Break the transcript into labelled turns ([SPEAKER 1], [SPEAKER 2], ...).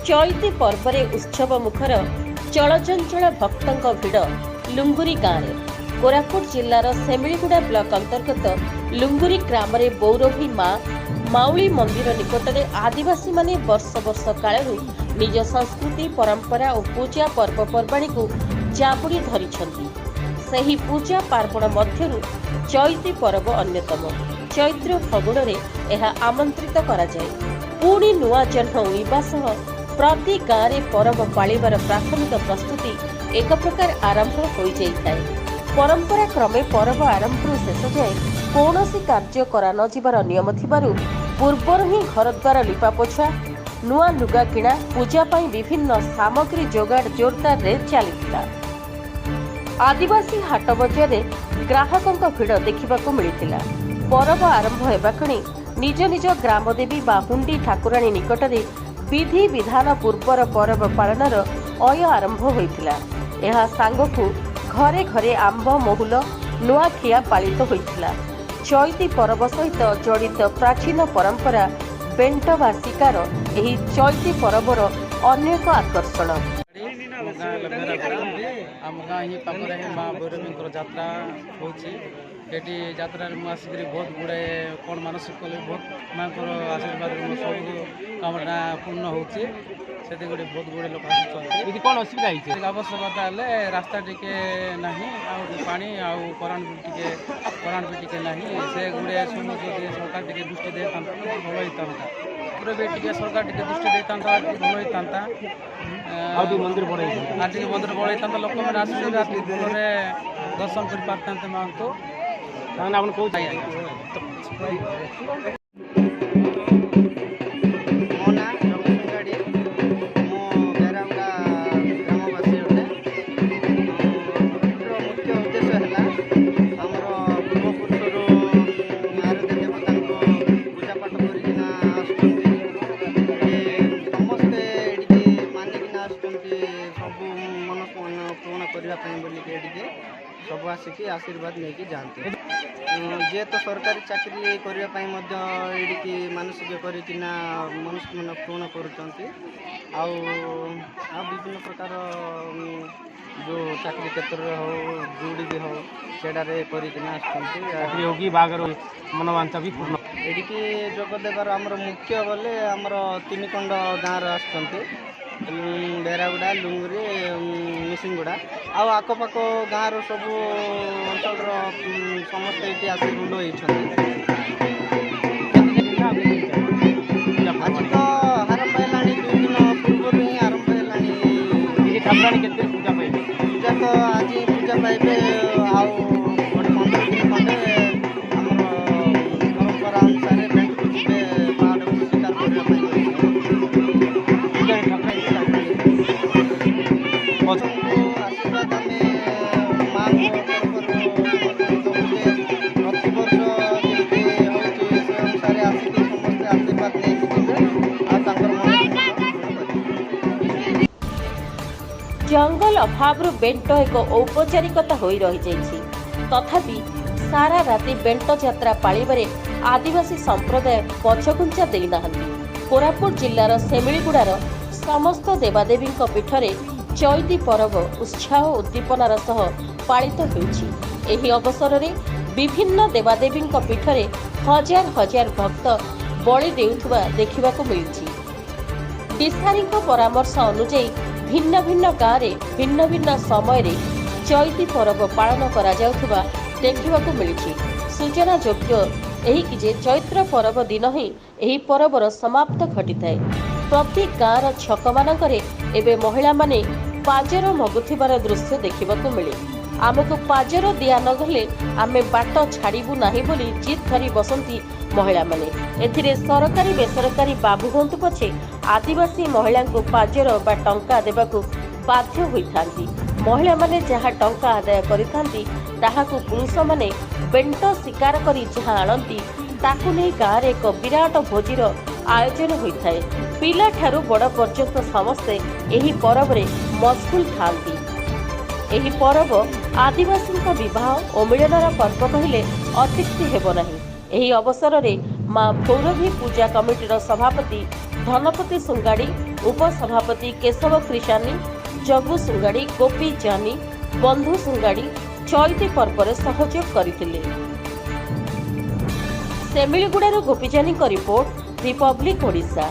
[SPEAKER 1] चैती पर्व उत्सव मुखर चलचंचल भक्तों भिड़ लुंगुरी गाँव में कोरापुट जिलार सेमिलीगुड़ा ब्लॉक अंतर्गत लुंगुरी ग्राम में बौरभी माँ माउली मंदिर निकट में आदिवासी माने वर्ष वर्ष कालू निज संस्कृति परंपरा और पूजा पर्वपर्वाणी को जाबुड़ी धरिछंती। सही पूजा पार्वण मध्यरु चैती पर्व अन्यतम। चैत्र फगुण में यह आमंत्रित करा जाए। पुणी नुआ जन्म उइबा सह प्रति गाँव में पर्व पालिबार प्राथमिक प्रस्तुति एक प्रकार आरंभ हो जाए। परंपरा क्रमे पर्व आरंभ शेष जाए कौनसी कार्य करा न जिबार नियम थिबारु पूर्वर ही घर द्वार लिपापोछा नुआ लुगा किणा पूजा पाई विभिन्न सामग्री जोगाड़ जोरदार रे चलीथिला। आदिवासी हाट बजार ग्राहकों भिड़ देखा मिलता। पर्व आरंभ होगा क्षणी निज निज ग्रामदेवी बा हुंडी ठाकुराणी निकट में विधि विधान पूर्वर पर्व पालनर अय आरंभ होइथिला। एहा सांगकु घरे घरे आंब महुल नुआखिया पालित होइथिला। चैती पर्व सहित जड़ित प्राचीन परंपरा बेंट बा शिकार एही चैती पर्वर अन्य एक आकर्षण।
[SPEAKER 2] आम गाँ ही पाखरे माँ भैरवी जात्रा होती जात्रा आसिक बहुत गुड़ाए कौन मानसिक कले बहुत माँ आशीर्वाद सब कामना पूर्ण होती गोटे बहुत गुड़े लोक आसुँच कौन असुविधा आवश्यकता हेल्ले रास्ता टिके ना पानी करेन्ट भी टिके ना से गुड़े सब सरकार टे दृष्टि दे भल होता भी टे सरकार टे दृष्टि देता भल होता मंदिर बढ़ाई था लोक मैंने आसने दर्शन कर पारते माँ को
[SPEAKER 3] सब आसिक आशीर्वाद नहीं कि जाते जे तो सरकारी चाकरी करने मानसिक करना मनुष्य मन पूर्ण कर विभिन्न प्रकार जो चाकरी क्षेत्र हो जोड़ी भी हो सेडारे करके बागर मनोवांछा भी पूर्ण एडिकी जोग देवार आमर मुख्य बोले आमर तीनकंड गाँव आसुँच बेरागुड़ा लुंगुरी मिसिंगुड़ा आउ आखपाख गाँव सब अंचल समस्ते ये आस रुंड होती आज तो आरंभ है 2 दिन पूर्व ही आरंभ है पूजा तो आज पूजा पाइबे आउ 15 दिन खंडे परंपरा अनुसार बेंट को जी पहाड़ को शिकार करने
[SPEAKER 1] जंगल अभाव बेंट एक औपचारिकता हो रही जाइछि। तथापि सारा राति बेंट यात्रा पालिबारे आदिवासी संप्रदाय पछघुंचा देई नाहंती। कोरापुट जिल्लार सेमिलीगुड़ार समस्त देवादेवी पीठरे चैती पर्व उत्साह उद्दीपनार सह पालित होइछि। एही अवसर में विभिन्न देवादेवी पीठरे हजार हजार भक्त बलि देउथुबा देखिबाकु मिलिछि। दिशारी परामर्श अनुଯାयी भिन्न भिन्न गाँव में भिन्न भिन्न समय चैती पर्व पालन करा जाउथुबा देखिबाकु मिलिछि। सूचना योग्य एही कि जे चैत्र पर्व दिन ही एही पर्वर समाप्त घटिଥାଏ। प्रति गाँव छक मानकरे एबे महिला माने पाजर मगुथिबार दृश्य देखिबाकु मिले। आमको पाजर दिया न गले आमे बाट छाड़बू नाही बोली जिद धरी बसंती महिला माने। एथिरे सरकारी बेसरकारी बाबू हंतु पछे आदिवासी महिला को पाजर बा टंका देबाकू बाध्य होइथांती। महिला माने जहा टंका आदाय करिथांती ताहाकू पुरुष माने बेंट शिकार करी जहा आनंती ताकू नै गाँव रे एक विराट भोजीर आयोजन होइथाय। पिला ठारू बड़ पर्यंत समस्ते एही पर्व रे मशगुल थांती। एही पर्व आदिवासी विवाह और मिलनर पर्व कहले अत्युक्ति हेब नाही। एही अवसर में मां भैरवी पूजा कमिटीर सभापति धनपति सुंगाड़ी, उपसभापति केशव क्रिशानी, जगु सुंगाड़ी, गोपी जानी, बंधु सुंगाड़ी चैती पर्व सहयोग करथिले। सेमिलीगुड़ारू गोपीजानी रिपोर्ट, रिपब्लिक ओडिशा।